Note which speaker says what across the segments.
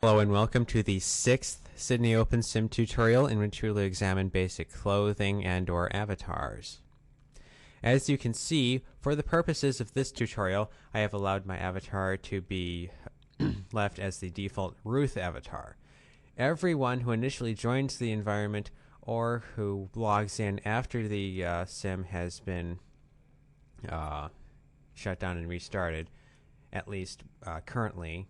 Speaker 1: Hello and welcome to the 6th Sydney OpenSim tutorial in which we will examine basic clothing and or avatars. As you can see, for the purposes of this tutorial, I have allowed my avatar to be left as the default Ruth avatar. Everyone who initially joins the environment or who logs in after the sim has been shut down and restarted, at least currently,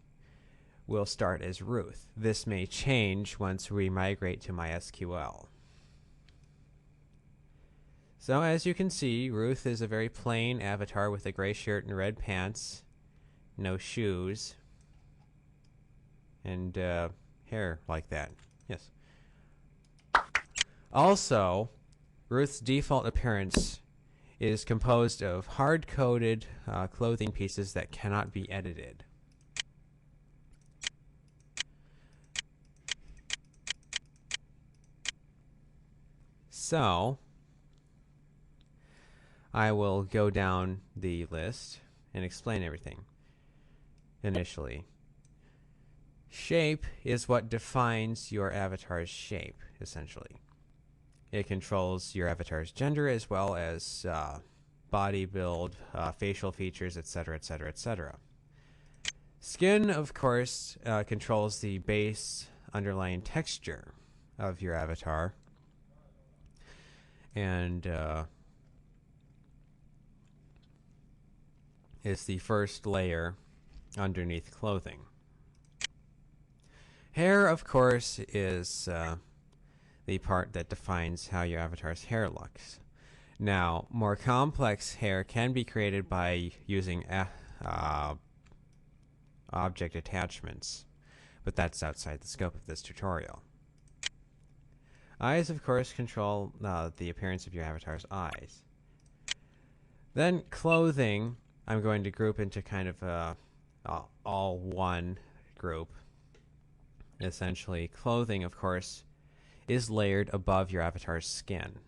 Speaker 1: will start as Ruth. This may change once we migrate to MySQL. So as you can see, Ruth is a very plain avatar with a gray shirt and red pants, no shoes, and hair like that. Yes. Also, Ruth's default appearance is composed of hard-coded clothing pieces that cannot be edited. So, I will go down the list and explain everything. Initially, shape is what defines your avatar's shape, essentially. It controls your avatar's gender as well as body build, facial features, etc., etc., etc. Skin, of course, controls the base underlying texture of your avatar. And is the first layer underneath clothing. Hair, of course, is the part that defines how your avatar's hair looks. Now, more complex hair can be created by using object attachments, but that's outside the scope of this tutorial. Eyes, of course, control the appearance of your avatar's eyes. Then clothing, I'm going to group into kind of all one group. Essentially, clothing, of course, is layered above your avatar's skin,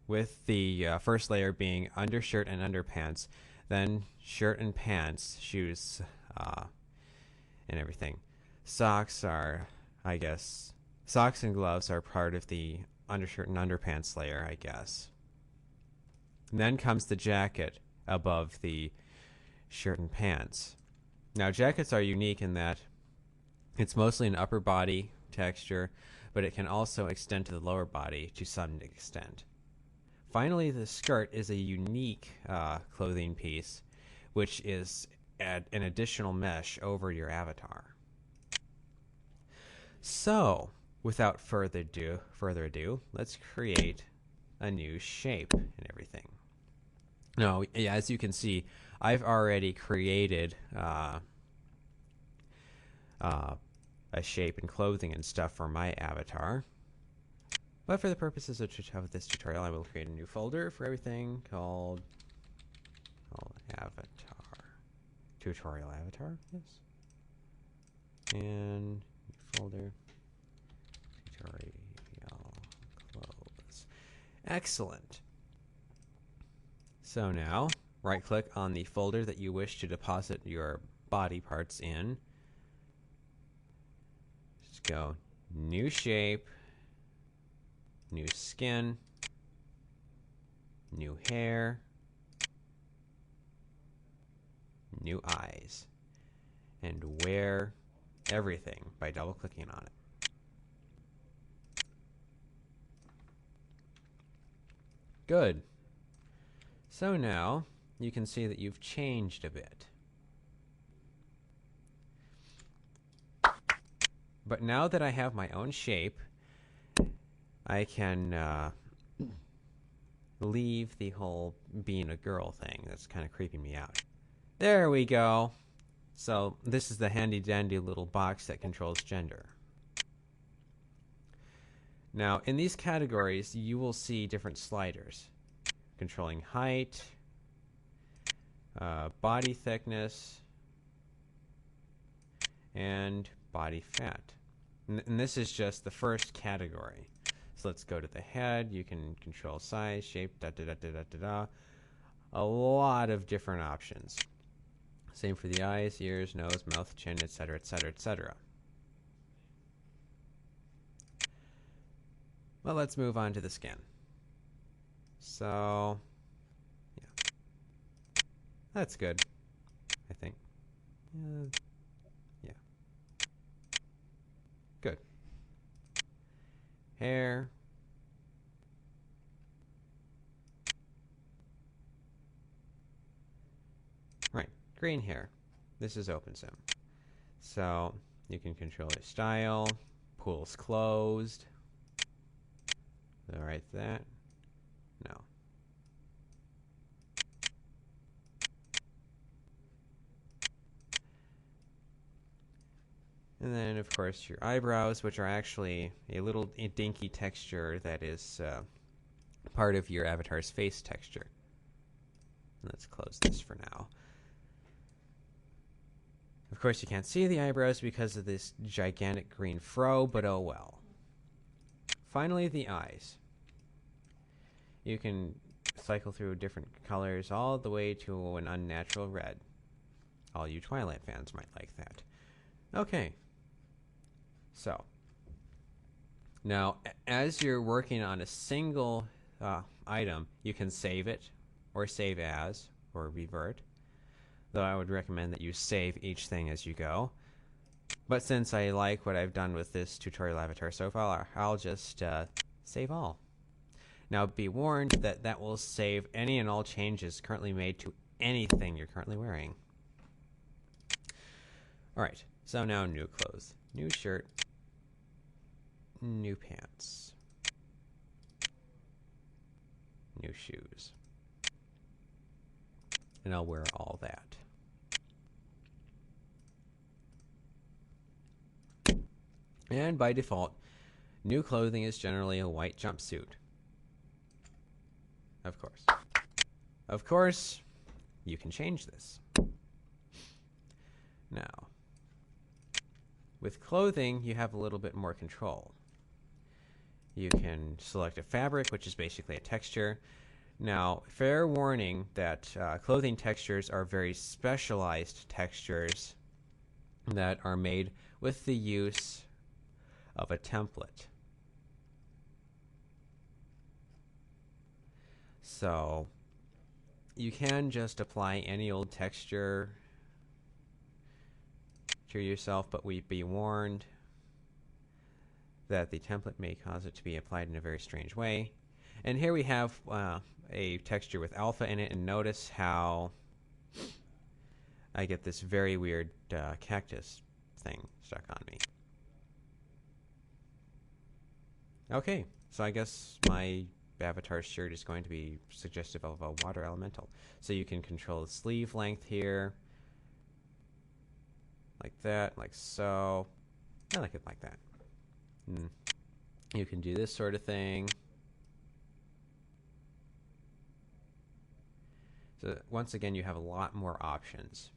Speaker 1: with the first layer being undershirt and underpants, then shirt and pants, shoes, and everything. Socks are, I guess, socks and gloves are part of the undershirt and underpants layer, I guess. And then comes the jacket above the shirt and pants. Now, jackets are unique in that it's mostly an upper body texture, but it can also extend to the lower body to some extent. Finally, the skirt is a unique clothing piece, which is an additional mesh over your avatar. So, without further ado, let's create a new shape and everything. Now, as you can see, I've already created a shape and clothing and stuff for my avatar. But for the purposes of this tutorial, I will create a new folder for everything called Avatar. Tutorial Avatar, yes. And folder. Close. Excellent. So now, right-click on the folder that you wish to deposit your body parts in. Just go New Shape, New Skin, New Hair, New Eyes, and wear everything by double-clicking on it. Good. So now you can see that you've changed a bit. But now that I have my own shape, I can leave the whole being a girl thing. That's kind of creeping me out. There we go. So this is the handy-dandy little box that controls gender. Now, in these categories, you will see different sliders controlling height, body thickness, and body fat. And this is just the first category. So let's go to the head. You can control size, shape, a lot of different options. Same for the eyes, ears, nose, mouth, chin, etc., etc., etc. Well, let's move on to the skin. So, yeah, that's good, I think. Yeah, good. Hair. Right, green hair. This is OpenSim. So you can control your style. Pool's closed. All right, that. No. And then, of course, your eyebrows, which are actually a little dinky texture that is part of your avatar's face texture. Let's close this for now. Of course, you can't see the eyebrows because of this gigantic green fro, but oh well. Finally, the eyes. You can cycle through different colors all the way to an unnatural red. All you Twilight fans might like that. Okay. So, now, as you're working on a single item, you can save it, or save as, or revert. Though I would recommend that you save each thing as you go. But since I like what I've done with this tutorial avatar so far, I'll just save all. Now be warned that that will save any and all changes currently made to anything you're currently wearing. Alright, so now new clothes. New shirt. New pants. New shoes. And I'll wear all that. And by default, new clothing is generally a white jumpsuit. Of course. Of course, you can change this. Now, with clothing, you have a little bit more control. You can select a fabric, which is basically a texture. Now, fair warning that clothing textures are very specialized textures that are made with the use of a template. So you can just apply any old texture to yourself, but we'd be warned that the template may cause it to be applied in a very strange way. And here we have a texture with alpha in it, and notice how I get this very weird cactus thing stuck on me. Okay, so I guess my avatar shirt is going to be suggestive of a water elemental. So you can control the sleeve length here, like that, like so. I like it like that. You can do this sort of thing. So once again, you have a lot more options.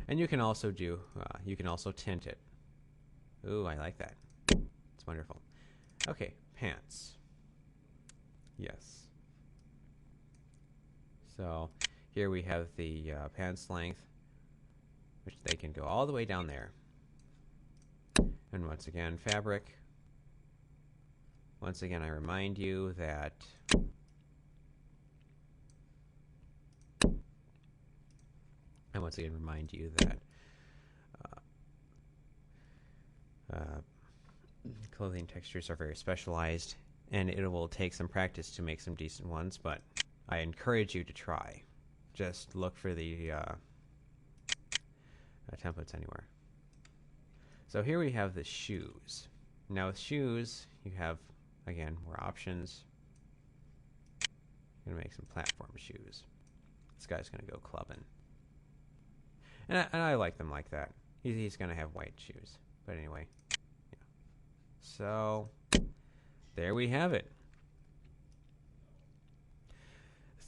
Speaker 1: And you can also do, you can also tint it. Ooh, I like that. It's wonderful. Okay, pants. Yes. So here we have the pants length, which they can go all the way down there. And once again, fabric. Once again, I remind you that clothing textures are very specialized, and it will take some practice to make some decent ones, but I encourage you to try. Just look for the templates anywhere. So here we have the shoes. Now with shoes, you have, again, more options. I'm going to make some platform shoes. This guy's going to go clubbing. And I like them like that. He's going to have white shoes. But anyway. Yeah. So, there we have it.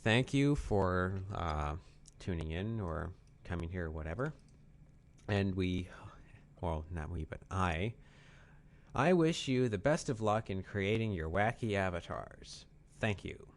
Speaker 1: Thank you for tuning in or coming here or whatever. And well, not we, but I wish you the best of luck in creating your wacky avatars. Thank you.